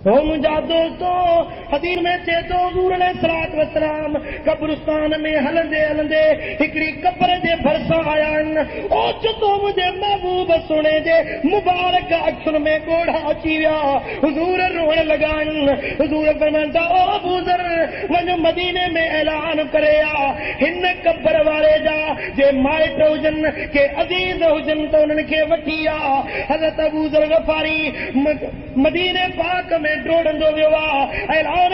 وہ مجھا دوستو حدیث میں چے تو حضور علیہ الصلوۃ والسلام قبرستان میں ہلندے ہلندے ہکڑی قبر دے بھرسا آیان او جدو مجھے محبوب سنے دے مبارک اکھن میں گوڑا اچی ویا حضور روڑ لگان حضور فرماندا او ابو ذر ون مدینے میں اعلان کریا ہن قبر والے جا جے مائٹ ہوجن کے عزیز ہوجن تو انہن کے وٹھیا حضرت ابو ذر غفاری مدینے پاک میں ڈوڑندو ویوا اعلان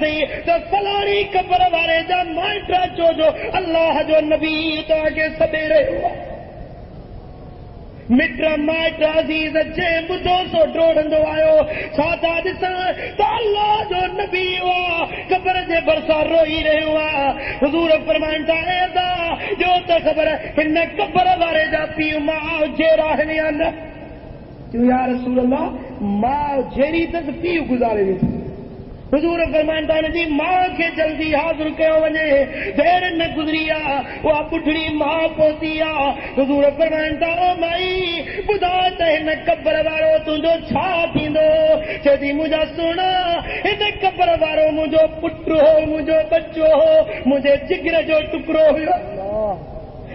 سی تو فلانی قبر والے جا مائٹا چو جو اللہ جو نبی تا کے سبیرے ہوا مٹرا مائٹا عزیز اچھے بدو سو ڈوڑندو آئیو ساتھا دسا تو اللہ جو نبی ہوا قبر دے برسا روئی رہے ہوا حضور فرمانتا ہے دا جو تا خبر انہیں قبر والے جا پیو ماں جیرا ہے نہیں آنا کیوں یا رسول اللہ ماں جیری تک پیو گزارے دی حضور فرمانتا ہے جی ماں کے جلدی حاضر کیوں وجے دیر نہ گزریا وہ پٹھڑی ماں پوتیا حضور فرمانتا او مائی بدا تہن قبر وارو تجھو چھا تھیندو چیدی مجھا سونا ان قبر وارو مجھو پٹر ہو مجھو بچو ہو مجھے جگر جو ٹکرو ہو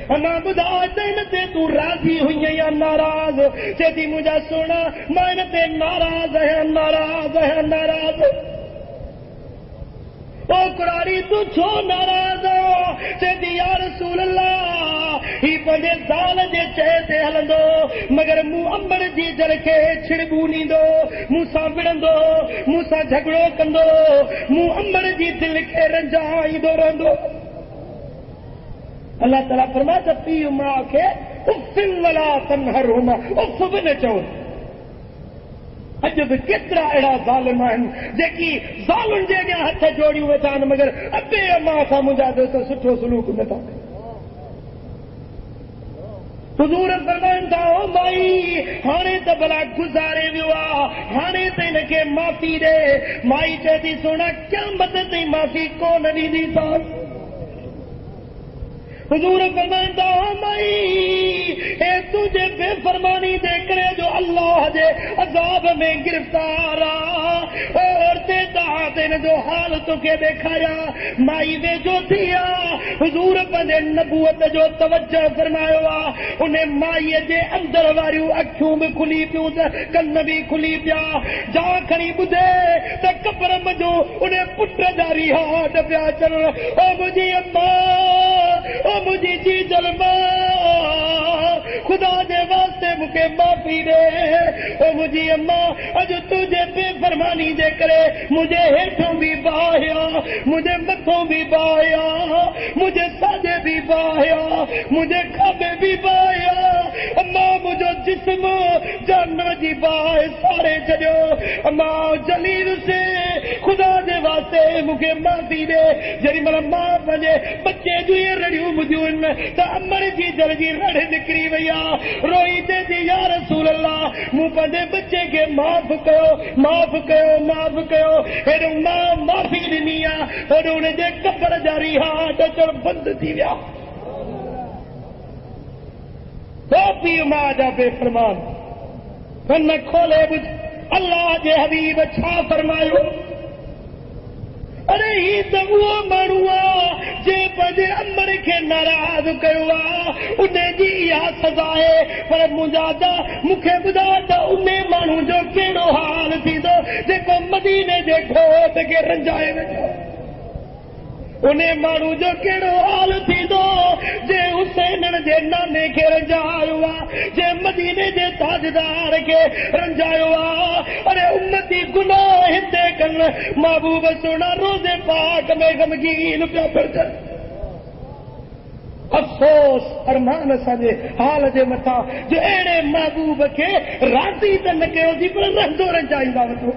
انا بدا تین تے تو راضی ہوئی ہے یا ناراض چیدی مجھا سونا میں تے ناراض ہے ناراض ہے ناراض او قراری تو چھو ناراض ہو چیدی یا رسول اللہ ہی پڑے زال جے چہتے ہلندو مگر مو امبر جی جر کے چھڑبو نیندو موسا وڑندو موسا جھگڑو کندو مو امبر جی دل کے رنجائی دو رندو اللہ تعالیٰ فرماتا پیو ماں کے افن ولا تنہرہما اف بھی نہ چاہو اجب کترا اڑا ظالم ہیں جیکی ظالم جے گیا ہتھ جوڑی ہوئے تان مگر ابے ماں کا مجھا دے تو سٹھو سلوک نہ تھا حضور فرماندا او مائی ہانے تے بلا گزارے ویا ہانے تے ان کے معافی دے مائی چیتی سونا قیامت تے معافی کون نہیں دی سان حضور فرماندا او مائی اے تجھے بے فرمانی دے کرے جو اللہ دے عذاب میں گرفتار اور تے دے جو حال تو کے دیکھایا مائی دے جو دیا حضور پنے نبوت جو توجہ فرمایا انہیں مائی دے اندر واریو اکھوں میں کھلی پیوں کن بھی کھلی پیا جا کھڑی بدے تے قبر مجو انہیں پٹر جاری ہاتھ پیا چل او مجھے اماں او مجھے جی جلما خدا دے واسطے مکے معافی دے او مجھے اماں اج تجھے بے فرمانی دے کرے مجھے ہیٹھوں بھی باہیا مجھے متھوں بھی باہیا مجھے ساجے بھی باہیا مجھے کھابے بھی باہیا اماں مجھے جسم جانو جی باہ سارے چلو اماں جلیل سے خدا دے واسطے مکے معافی دے جری ملا ماں بجے بچے جو یہ رڑیوں مجھے تا امر جی درجی رڑ نکری ویا روئی تے دی یا رسول اللہ منہ پدے بچے کے معاف کرو معاف کرو معاف کرو پھر ماں معافی دنیا اور انہیں دے قبر جاری ہاتھ چل بند تھی ویا تو پی ماں جا بے فرمان پھر میں کھولے بجھ اللہ جے حبیب چھا فرمائیو ارے ہی تو وہ مانوا جے پجے امر کے ناراض کروا انہیں جی یا سزا ہے پر مجادا مکھے بدا انہیں مانو جو کیڑو حال تھی دو دیکھو مدینے دے کھوت کے رنجائے وجہ انہیں مانو جو کیڑو حال تھی دو جے حسین دے نانے کے رنجائے ہوا جے مدینے دے تاجدار کے رنجائے ہوا ارے امتی گناہ ہندے کن محبوب سونا روزے پاک میں غمگین پیا پڑ جائے افسوس ارمان ساجے حال جے متا جو ایڑے محبوب کے راضی تے نہ کیو دی پر رندو رنجائیں دا وتو